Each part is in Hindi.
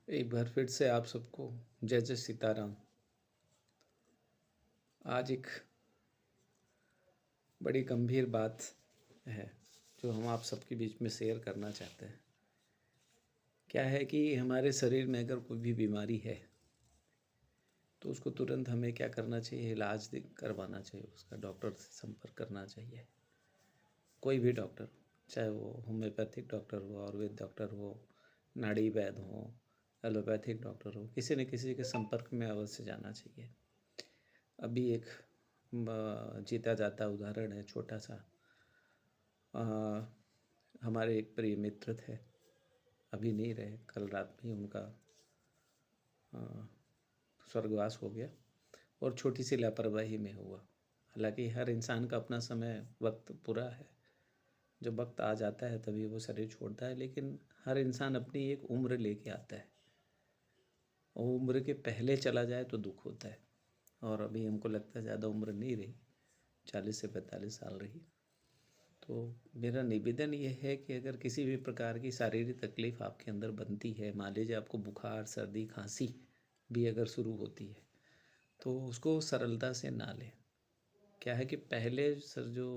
एक बार फिर से आप सबको जय जय सीताराम। आज एक बड़ी गंभीर बात है जो हम आप सबके बीच में शेयर करना चाहते हैं। क्या है कि हमारे शरीर में अगर कोई भी बीमारी है तो उसको तुरंत हमें क्या करना चाहिए, इलाज करवाना चाहिए, उसका डॉक्टर से संपर्क करना चाहिए। कोई भी डॉक्टर, चाहे वो होम्योपैथिक डॉक्टर हो, आयुर्वेद डॉक्टर हो, नाड़ी वैद्य हो, एलोपैथिक डॉक्टर हो, किसी न किसी के संपर्क में अवश्य जाना चाहिए। अभी एक जीता जाता उदाहरण है, छोटा सा। हमारे एक प्रिय मित्र थे, अभी नहीं रहे, कल रात में ही उनका स्वर्गवास हो गया और छोटी सी लापरवाही में हुआ। हालांकि हर इंसान का अपना समय वक्त पूरा है, जब वक्त आ जाता है तभी वो शरीर छोड़ता है, लेकिन हर इंसान अपनी एक उम्र लेके आता है और उम्र के पहले चला जाए तो दुख होता है। और अभी हमको लगता है ज़्यादा उम्र नहीं रही, 40 से 45 साल रही। तो मेरा निवेदन ये है कि अगर किसी भी प्रकार की शारीरिक तकलीफ़ आपके अंदर बनती है, मान लीजिए आपको बुखार, सर्दी, खांसी भी अगर शुरू होती है तो उसको सरलता से ना लें। क्या है कि पहले जो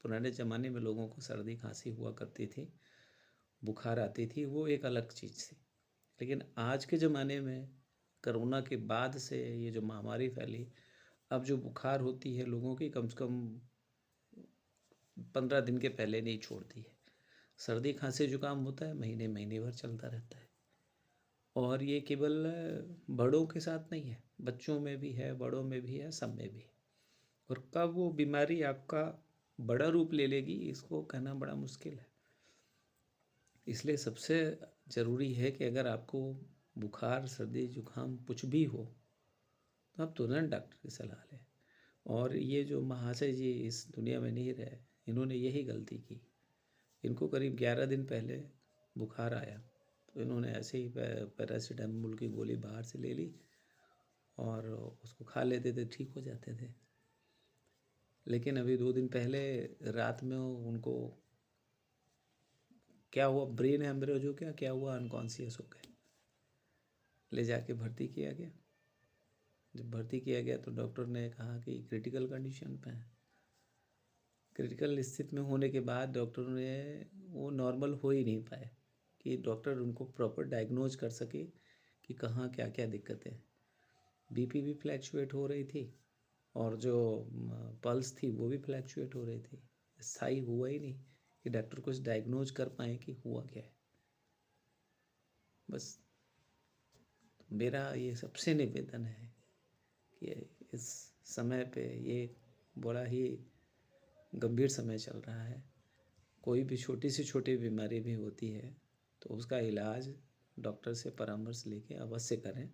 पुराने ज़माने में लोगों को सर्दी खांसी हुआ करती थी, बुखार आती थी, वो एक अलग चीज़ थी। लेकिन आज के ज़माने में कोरोना के बाद से ये जो महामारी फैली, अब जो बुखार होती है लोगों की कम से कम 15 दिन के पहले नहीं छोड़ती है। सर्दी खांसी जुकाम होता है, महीने महीने भर चलता रहता है। और ये केवल बड़ों के साथ नहीं है, बच्चों में भी है, बड़ों में भी है, सब में भी है। और कब वो बीमारी आपका बड़ा रूप ले लेगी, इसको कहना बड़ा मुश्किल है। इसलिए सबसे ज़रूरी है कि अगर आपको बुखार, सर्दी, जुकाम कुछ भी हो तो आप तुरंत डॉक्टर की सलाह लें। और ये जो महाशय जी इस दुनिया में नहीं रहे, इन्होंने यही गलती की। इनको करीब 11 दिन पहले बुखार आया तो इन्होंने ऐसे ही पैरासीटामोल की गोली बाहर से ले ली और उसको खा लेते थे, ठीक हो जाते थे। लेकिन अभी 2 दिन पहले रात में उनको क्या हुआ, ब्रेन हेमरेज हो गया, क्या हुआ, अनकॉन्शियस हो गए। ले जाके भर्ती किया गया। जब भर्ती किया गया तो डॉक्टर ने कहा कि क्रिटिकल कंडीशन पे है। क्रिटिकल स्थिति में होने के बाद डॉक्टर ने वो नॉर्मल हो ही नहीं पाए कि डॉक्टर उनको प्रॉपर डायग्नोज कर सके कि कहाँ क्या क्या दिक्कतें हैं। बीपी भी फ्लैक्चुएट हो रही थी और जो पल्स थी वो भी फ्लैक्चुएट हो रही थी। स्थायी हुआ ही नहीं कि डॉक्टर कुछ डायग्नोज कर पाए कि हुआ क्या है। बस मेरा ये सबसे निवेदन है कि इस समय पे ये बड़ा ही गंभीर समय चल रहा है। कोई भी छोटी से छोटी बीमारी भी होती है तो उसका इलाज डॉक्टर से परामर्श लेके अवश्य करें।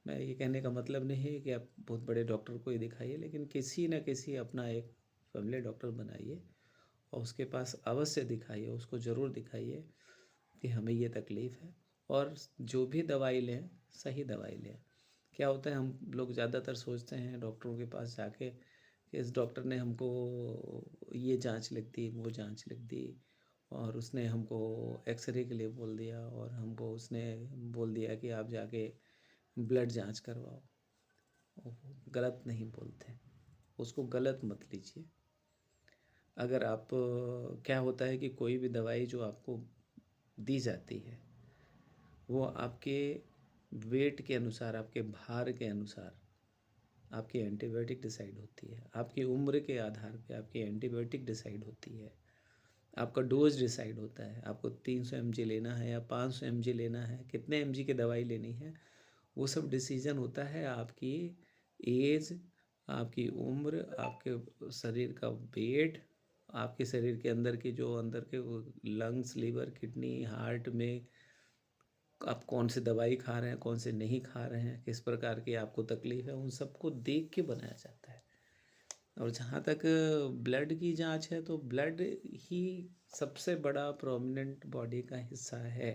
मैं ये कहने का मतलब नहीं है कि आप बहुत बड़े डॉक्टर को ही दिखाइए, लेकिन किसी न किसी अपना एक फैमिली डॉक्टर बनाइए और उसके पास अवश्य दिखाइए, उसको ज़रूर दिखाइए कि हमें ये तकलीफ़ है। और जो भी दवाई लें, सही दवाई लें। क्या होता है, हम लोग ज़्यादातर सोचते हैं डॉक्टरों के पास जाके कि इस डॉक्टर ने हमको ये जांच लिख दी, वो जांच लिख दी और उसने हमको एक्सरे के लिए बोल दिया और हमको उसने बोल दिया कि आप जाके ब्लड जांच करवाओ। वो गलत नहीं बोलते, उसको गलत मत लीजिए। अगर आप क्या होता है कि कोई भी दवाई जो आपको दी जाती है वो आपके वेट के अनुसार, आपके भार के अनुसार आपकी एंटीबायोटिक डिसाइड होती है। आपकी उम्र के आधार पे आपकी एंटीबायोटिक डिसाइड होती है। आपका डोज डिसाइड होता है, आपको 300 mg लेना है या 500 mg लेना है, कितने mg की दवाई लेनी है, वो सब डिसीजन होता है आपकी एज, आपकी उम्र, आपके शरीर का वेट, आपके शरीर के अंदर की जो अंदर के लंग्स, लीवर, किडनी, हार्ट में आप कौन सी दवाई खा रहे हैं, कौन से नहीं खा रहे हैं, किस प्रकार की आपको तकलीफ़ है, उन सबको देख के बनाया जाता है। और जहाँ तक ब्लड की जांच है तो ब्लड ही सबसे बड़ा प्रोमिनेंट बॉडी का हिस्सा है।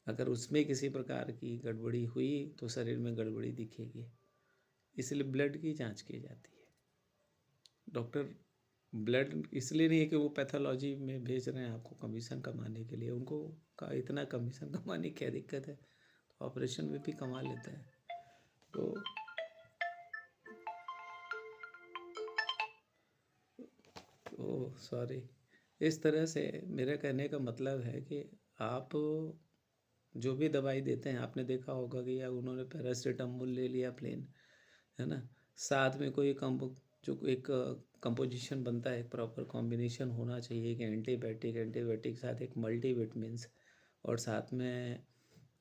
अगर उसमें किसी प्रकार की गड़बड़ी हुई तो शरीर में गड़बड़ी दिखेगी, इसलिए ब्लड की जांच की जाती है। डॉक्टर ब्लड इसलिए नहीं है कि वो पैथोलॉजी में भेज रहे हैं आपको कमीशन कमाने के लिए, उनको का इतना कमीशन कमाने की क्या दिक्कत है, तो ऑपरेशन में भी कमा लेते हैं। तो सॉरी, इस तरह से मेरा कहने का मतलब है कि आप जो भी दवाई देते हैं, आपने देखा होगा कि या उन्होंने पैरासीटामोल ले लिया प्लेन, है ना, साथ में कोई जो एक कंपोजिशन बनता है, एक प्रॉपर कॉम्बिनेशन होना चाहिए, एक एंटीबायोटिक साथ एक मल्टीविटामिन्स, और साथ में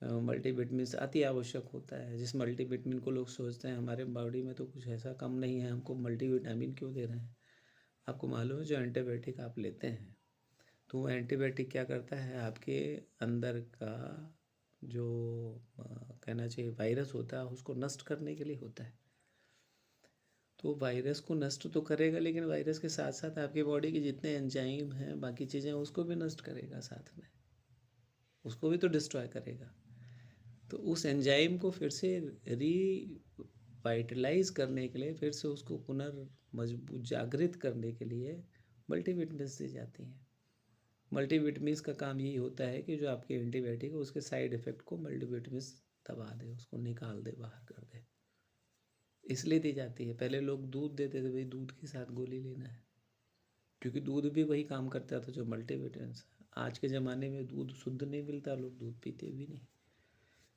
मल्टीविटामिन्स अति आवश्यक होता है। जिस मल्टीविटामिन को लोग सोचते हैं हमारे बॉडी में तो कुछ ऐसा कम नहीं है, हमको मल्टीविटामिन क्यों दे रहे हैं। आपको मालूम है जो एंटीबायोटिक आप लेते हैं, तो वो एंटीबायोटिक क्या करता है, आपके अंदर का जो कहना चाहिए वायरस होता है उसको नष्ट करने के लिए होता है। तो वायरस को नष्ट तो करेगा, लेकिन वायरस के साथ साथ आपकी बॉडी के जितने एंजाइम हैं, बाकी चीज़ें, उसको भी नष्ट करेगा, साथ में उसको भी तो डिस्ट्रॉय करेगा। तो उस एंजाइम को फिर से वाइटलाइज करने के लिए, फिर से उसको पुनर्मजबूत जागृत करने के लिए मल्टीविटामिन्स दी जाती हैं। मल्टीविटामिन्स का काम यही होता है कि जो आपके एंटीबायोटिक है उसके साइड इफ़ेक्ट को मल्टीविटामिन्स दबा दे, उसको निकाल दे, बाहर कर दे, इसलिए दी जाती है। पहले लोग दूध देते थे, भाई दूध के साथ गोली लेना है, क्योंकि दूध भी वही काम करता था जो मल्टीविटामिन्स। आज के ज़माने में दूध शुद्ध नहीं मिलता, लोग दूध पीते भी नहीं,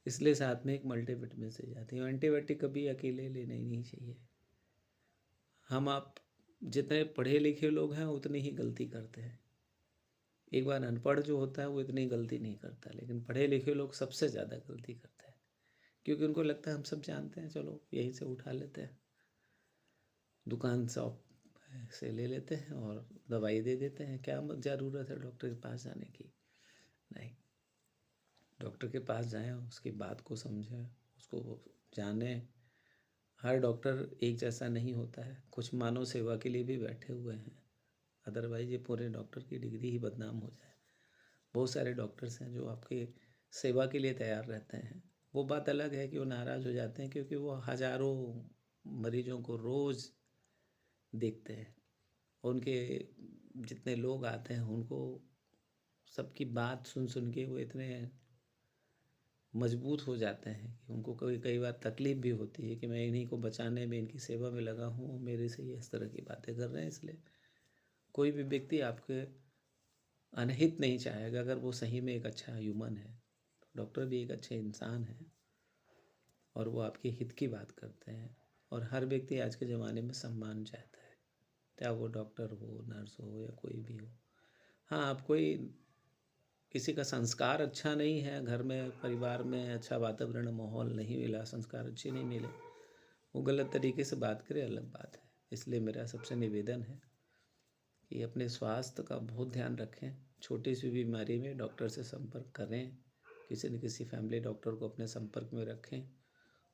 इसलिए साथ में एक मल्टीविटामिन से जाती है। एंटीबायोटिक कभी अकेले लेना ही नहीं चाहिए। हम आप जितने पढ़े लिखे लोग हैं उतनी ही गलती करते हैं। एक बार अनपढ़ जो होता है वो इतनी गलती नहीं करता, लेकिन पढ़े लिखे लोग सबसे ज़्यादा गलती करते हैं, क्योंकि उनको लगता है हम सब जानते हैं, चलो यहीं से उठा लेते हैं, दुकान शॉप से ले लेते हैं और दवाई दे देते हैं, क्या ज़रूरत है डॉक्टर के पास जाने की। नहीं, डॉक्टर के पास जाएं, उसकी बात को समझें, उसको जानें। हर डॉक्टर एक जैसा नहीं होता है, कुछ मानव सेवा के लिए भी बैठे हुए हैं, अदरवाइज ये पूरे डॉक्टर की डिग्री ही बदनाम हो जाए। बहुत सारे डॉक्टर्स हैं जो आपके सेवा के लिए तैयार रहते हैं। वो बात अलग है कि वो नाराज़ हो जाते हैं, क्योंकि वो हज़ारों मरीजों को रोज़ देखते हैं। उनके जितने लोग आते हैं उनको सबकी बात सुन सुन के वो इतने मजबूत हो जाते हैं कि उनको कई कई बार तकलीफ़ भी होती है कि मैं इन्हीं को बचाने में, इनकी सेवा में लगा हूँ, मेरे से ये इस तरह की बातें कर रहे हैं। इसलिए कोई भी व्यक्ति आपके अनहित नहीं चाहेगा, अगर वो सही में एक अच्छा ह्यूमन है। डॉक्टर भी एक अच्छे इंसान हैं और वो आपके हित की बात करते हैं, और हर व्यक्ति आज के ज़माने में सम्मान चाहता है, चाहे वो डॉक्टर हो, नर्स हो, या कोई भी हो। हाँ, आप कोई किसी का संस्कार अच्छा नहीं है, घर में परिवार में अच्छा वातावरण माहौल नहीं मिला, संस्कार अच्छे नहीं मिले, वो गलत तरीके से बात करे, अलग बात है। इसलिए मेरा सबसे निवेदन है कि अपने स्वास्थ्य का बहुत ध्यान रखें। छोटी सी बीमारी में डॉक्टर से संपर्क करें, किसी न किसी फैमिली डॉक्टर को अपने संपर्क में रखें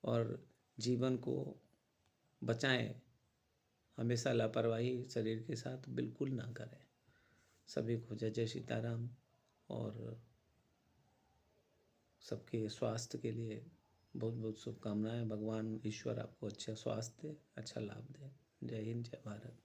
और जीवन को बचाएं। हमेशा लापरवाही शरीर के साथ बिल्कुल ना करें। सभी को जय जय सीताराम, और सबके स्वास्थ्य के लिए बहुत बहुत शुभकामनाएं। भगवान ईश्वर आपको अच्छा स्वास्थ्य दे, अच्छा लाभ दे। जय हिंद, जय भारत।